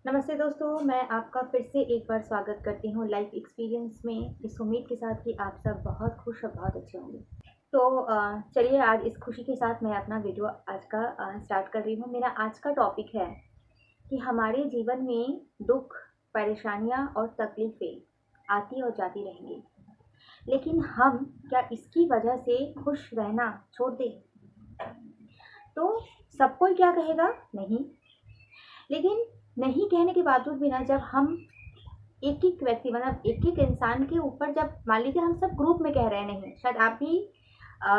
नमस्ते दोस्तों, मैं आपका फिर से एक बार स्वागत करती हूँ लाइफ एक्सपीरियंस में, इस उम्मीद के साथ कि आप सब बहुत खुश और बहुत अच्छे होंगे। तो चलिए आज इस खुशी के साथ मैं अपना वीडियो आज का स्टार्ट कर रही हूँ। मेरा आज का टॉपिक है कि हमारे जीवन में दुख, परेशानियाँ और तकलीफ़ें आती और जाती रहेंगी, लेकिन हम क्या इसकी वजह से खुश रहना छोड़ दें? तो सब कोई क्या कहेगा? नहीं। लेकिन नहीं कहने के बावजूद भी ना, जब हम एक-एक व्यक्ति मतलब एक-एक इंसान के ऊपर, जब मान लीजिए हम सब ग्रुप में कह रहे हैं नहीं, शायद आप भी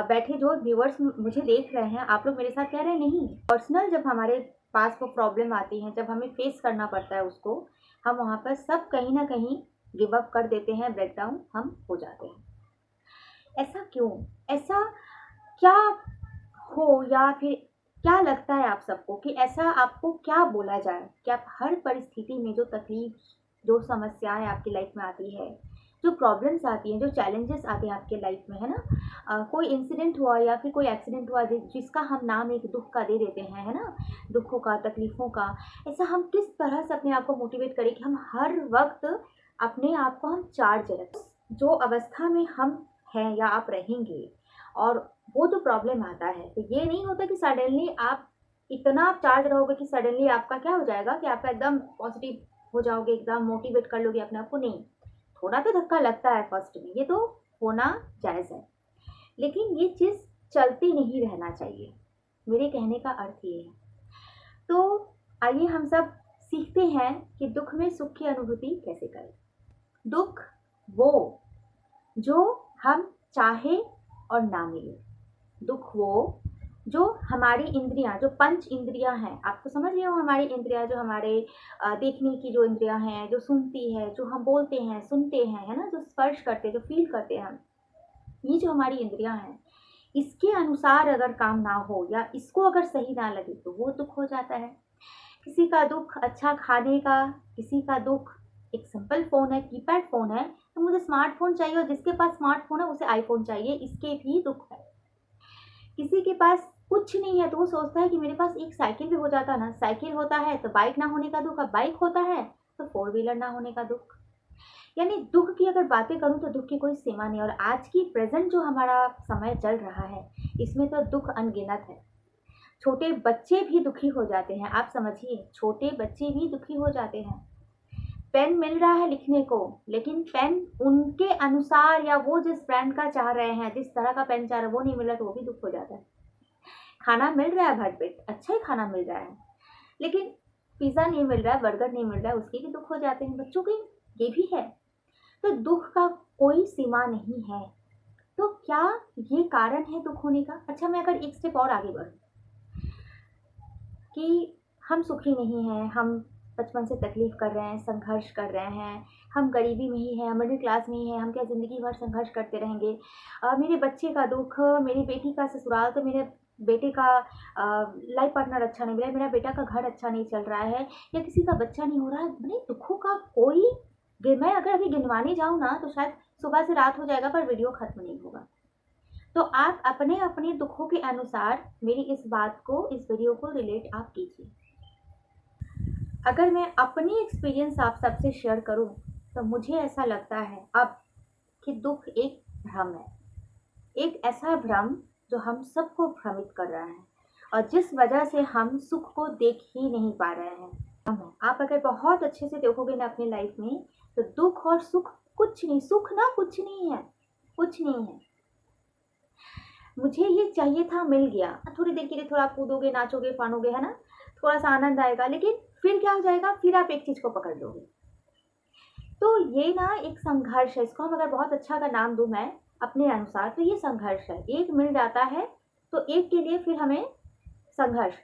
बैठे जो व्यूअर्स मुझे देख रहे हैं, आप लोग मेरे साथ कह रहे हैं नहीं। पर्सनल जब हमारे पास वो प्रॉब्लम आती है, जब हमें फेस करना पड़ता है उसको, हम वहाँ पर सब कहीं न कहीं गिव अप कर देते हैं, ब्रेकडाउन हम हो जाते हैं। ऐसा क्यों? ऐसा क्या हो, या फिर क्या लगता है आप सबको कि ऐसा आपको क्या बोला जाए कि आप हर परिस्थिति में जो तकलीफ, जो समस्याएं आपकी लाइफ में आती है, जो प्रॉब्लम्स आती हैं, जो चैलेंजेस आते हैं आपके लाइफ में, है ना, कोई इंसिडेंट हुआ या फिर कोई एक्सीडेंट हुआ जिसका हम नाम एक दुख का दे देते हैं, है ना, दुखों का, तकलीफों का। ऐसा हम किस तरह से अपने आप को मोटिवेट करें कि हम हर वक्त अपने आप को हम चार्ज रखें, जो अवस्था में हम हैं या आप रहेंगे, और वो जो प्रॉब्लम आता है, तो ये नहीं होता कि सडनली आप इतना आप चार्ज रहोगे कि सडनली आपका क्या हो जाएगा कि आपका एकदम पॉजिटिव हो जाओगे, एकदम मोटिवेट कर लोगे अपने आप को। नहीं, थोड़ा तो धक्का लगता है फर्स्ट में, ये तो होना जायज़ है, लेकिन ये चीज़ चलती नहीं रहना चाहिए। मेरे कहने का अर्थ ये है। तो आइए हम सब सीखते हैं कि दुख में सुख की अनुभूति कैसे करें। दुख वो जो हम चाहे और ना मिले, दुख वो जो हमारी इंद्रियां, जो पंच इंद्रियां हैं, आप तो समझ रहे हो, हमारी इंद्रियां जो हमारे देखने की जो इंद्रियां हैं, जो सुनती है, जो हम बोलते हैं, सुनते हैं, है ना, जो स्पर्श करते हैं, जो फील करते हैं हम, ये जो हमारी इंद्रियां हैं, इसके अनुसार अगर काम ना हो या इसको अगर सही ना लगे तो वो दुख हो जाता है। किसी का दुख अच्छा खाने का, किसी का दुख एक सिंपल फ़ोन है, कीपैड फ़ोन है, तो मुझे स्मार्टफ़ोन चाहिए, और जिसके पास स्मार्टफ़ोन है उसे आईफ़ोन चाहिए, इसके भी दुख है। किसी के पास कुछ नहीं है तो वो सोचता है कि मेरे पास एक साइकिल भी हो जाता ना, साइकिल होता है तो बाइक ना होने का दुख, अब बाइक होता है तो फोर व्हीलर ना होने का दुख। यानी दुख की अगर बातें करूं तो दुख की कोई सीमा नहीं। और आज की प्रेजेंट जो हमारा समय चल रहा है, इसमें तो दुख अनगिनत है। छोटे बच्चे भी दुखी हो जाते हैं, आप समझिए, छोटे बच्चे भी दुखी हो जाते हैं। पेन मिल रहा है लिखने को, लेकिन पेन उनके अनुसार या वो जिस ब्रांड का चाह रहे हैं, जिस तरह का पेन चाह रहे हैं, वो नहीं मिल रहा तो वो भी दुख हो जाता है। खाना मिल रहा है भरपेट, अच्छा ही खाना मिल रहा है, लेकिन पिज़्ज़ा नहीं मिल रहा है, बर्गर नहीं मिल रहा है, उसके भी दुख हो जाते हैं। बच्चों के ये भी है। तो दुख का कोई सीमा नहीं है। तो क्या ये कारण है दुख होने का? अच्छा, मैं अगर एक स्टेप और आगे बढ़ूँ कि हम सुखी नहीं हैं, हम बचपन से तकलीफ़ कर रहे हैं, संघर्ष कर रहे हैं, हम गरीबी में ही हैं, हम मिडिल क्लास में ही हैं, हम क्या ज़िंदगी भर संघर्ष करते रहेंगे? मेरे बच्चे का दुःख, मेरी बेटी का ससुराल, तो मेरे बेटे का लाइफ़ पार्टनर अच्छा नहीं मिला, मेरा बेटा का घर अच्छा नहीं चल रहा है, या किसी का बच्चा नहीं हो रहा है। माने दुखों का कोई मैं अगर अभी गिनवाने जाऊँ ना तो शायद सुबह से रात हो जाएगा, पर वीडियो खत्म नहीं होगा। तो आप अपने अपने दुखों के अनुसार मेरी इस बात को, इस वीडियो को रिलेट आप कीजिए। अगर मैं अपनी एक्सपीरियंस आप सबसे शेयर करूं तो मुझे ऐसा लगता है अब कि दुख एक भ्रम है, एक ऐसा भ्रम जो हम सबको भ्रमित कर रहा है, और जिस वजह से हम सुख को देख ही नहीं पा रहे हैं। आप अगर बहुत अच्छे से देखोगे ना अपनी लाइफ में, तो दुख और सुख कुछ नहीं, सुख ना कुछ नहीं है, कुछ नहीं है। मुझे ये चाहिए था, मिल गया, थोड़ी देर के लिए थोड़ा आप कूदोगे, नाचोगे, फानोगे, है ना, थोड़ा सा आनंद आएगा, लेकिन फिर क्या हो जाएगा, फिर आप एक चीज को पकड़ लोगे। तो ये ना एक संघर्ष है, इसको हम अगर बहुत अच्छा का नाम दूं मैं अपने अनुसार, तो ये संघर्ष है। एक मिल जाता है तो एक के लिए फिर हमें संघर्ष।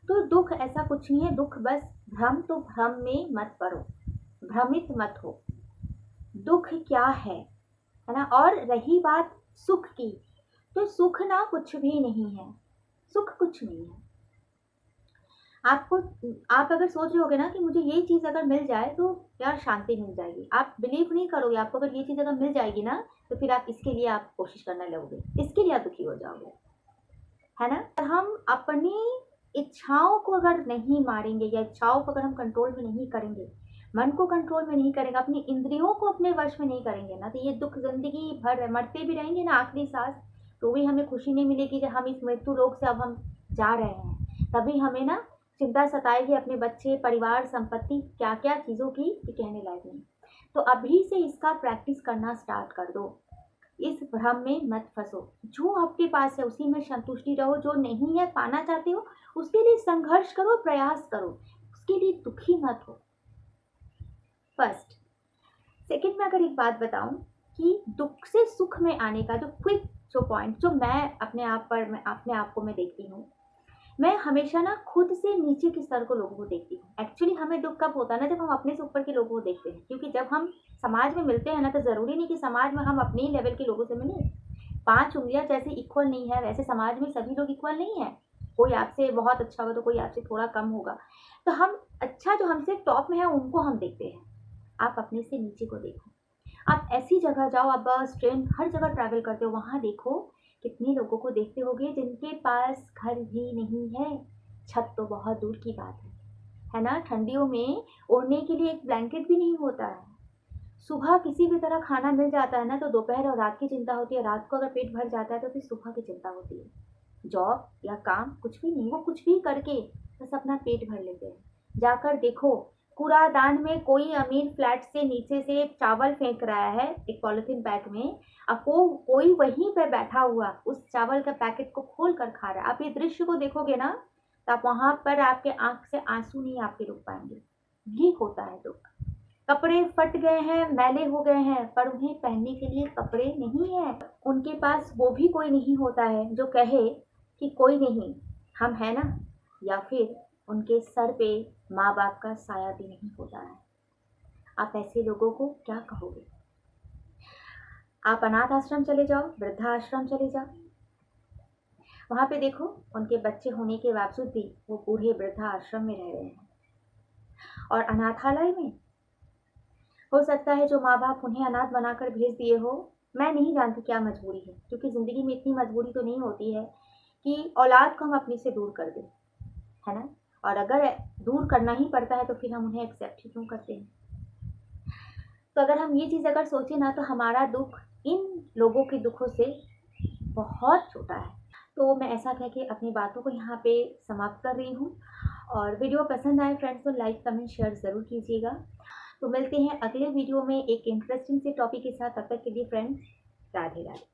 तो दुख ऐसा कुछ नहीं है, दुख बस भ्रम, तो भ्रम में मत पड़ो, भ्रमित मत हो। दुख क्या है ना। और रही बात सुख की, तो सुख ना कुछ भी नहीं है, सुख कुछ नहीं है। आपको, आप अगर सोच रहे होगे ना कि मुझे ये चीज़ अगर मिल जाए तो यार शांति मिल जाएगी, आप बिलीव नहीं करोगे। आपको अगर ये चीज़ अगर मिल जाएगी ना, तो फिर आप इसके लिए आप कोशिश करने लगोगे, इसके लिए आप दुखी हो जाओगे, है ना। हम अपनी इच्छाओं को अगर नहीं मारेंगे या इच्छाओं को अगर हम कंट्रोल में नहीं करेंगे, मन को कंट्रोल में नहीं करेंगे, अपनी इंद्रियों को अपने वश में नहीं करेंगे ना, तो ये दुख जिंदगी भर है। मरते भी रहेंगे ना आखिरी सांस, तो भी हमें खुशी नहीं मिलेगी जब हम इस मृत्यु लोक से अब हम जा रहे हैं। तभी हमें ना चिंता सताएगी अपने बच्चे, परिवार, संपत्ति, क्या क्या चीज़ों की, ये कहने लायक नहीं। तो अभी से इसका प्रैक्टिस करना स्टार्ट कर दो। इस भ्रम में मत फंसो। जो आपके पास है उसी में संतुष्टि रहो। जो नहीं है, पाना चाहते हो, उसके लिए संघर्ष करो, प्रयास करो, उसके लिए दुखी मत हो। फर्स्ट। सेकंड में अगर एक बात बताऊं कि दुख से सुख में आने का जो क्विक जो पॉइंट जो मैं अपने आप को मैं देखती हूँ, मैं हमेशा ना खुद से नीचे के स्तर को लोगों को देखती हूँ। एक्चुअली हमें दुख कब होता है ना, जब हम अपने से ऊपर के लोगों को देखते हैं। क्योंकि जब हम समाज में मिलते हैं ना, तो ज़रूरी नहीं कि समाज में हम अपने ही लेवल के लोगों से मिलें। 5 उंगलियां जैसे इक्वल नहीं है, वैसे समाज में सभी लोग इक्वल नहीं है। कोई आपसे बहुत अच्छा होगा तो कोई आपसे थोड़ा कम होगा। तो हम अच्छा जो हमसे टॉप में है उनको हम देखते हैं। आप अपने से नीचे को देखो। आप ऐसी जगह जाओ, आप बस ट्रेन हर जगह ट्रैवल करते हो, वहाँ देखो कितने लोगों को देखते होगे जिनके पास घर भी नहीं है, छत तो बहुत दूर की बात है ना। ठंडियों में ओढ़ने के लिए एक ब्लैंकेट भी नहीं होता है। सुबह किसी भी तरह खाना मिल जाता है ना, तो दोपहर और रात की चिंता होती है। रात को अगर पेट भर जाता है तो फिर सुबह की चिंता होती है। जॉब या काम कुछ भी नहीं, वो कुछ भी करके बस अपना पेट भर लेते हैं। जाकर देखो, कूड़ादान में कोई अमीर फ्लैट से नीचे से चावल फेंक रहा है एक पॉलिथीन बैग में, आपको कोई वहीं पे बैठा हुआ उस चावल का पैकेट को खोल कर खा रहा है। आप ये दृश्य को देखोगे ना, तो आप वहां पर आपके आंख से आंसू नहीं आपके रुक पाएंगे। ये होता है दुख। कपड़े फट गए हैं, मैले हो गए हैं, पर उन्हें पहनने के लिए कपड़े नहीं है। उनके पास वो भी कोई नहीं होता है जो कहे कि कोई नहीं, हम है ना। या फिर उनके सर पे माँ बाप का साया भी नहीं होता है। आप ऐसे लोगों को क्या कहोगे? आप अनाथ आश्रम चले जाओ, वृद्धाश्रम चले जाओ, वहां पे देखो उनके बच्चे होने के बावजूद भी वो बूढ़े वृद्धाश्रम में रह रहे हैं। और अनाथालय में हो सकता है जो माँ बाप उन्हें अनाथ बनाकर भेज दिए हो, मैं नहीं जानती क्या मजबूरी है, क्योंकि ज़िंदगी में इतनी मजबूरी तो नहीं होती है कि औलाद को हम अपने से दूर कर दें, है ना। और अगर दूर करना ही पड़ता है तो फिर हम उन्हें एक्सेप्ट ही क्यों करते हैं। तो अगर हम ये चीज़ अगर सोचें ना, तो हमारा दुख इन लोगों के दुखों से बहुत छोटा है। तो मैं ऐसा कह के अपनी बातों को यहाँ पे समाप्त कर रही हूँ। और वीडियो पसंद आए फ्रेंड्स तो लाइक, कमेंट, शेयर ज़रूर कीजिएगा। तो मिलते हैं अगले वीडियो में एक इंटरेस्टिंग से टॉपिक के साथ। तब तक के लिए फ्रेंड्स, राधे राधे।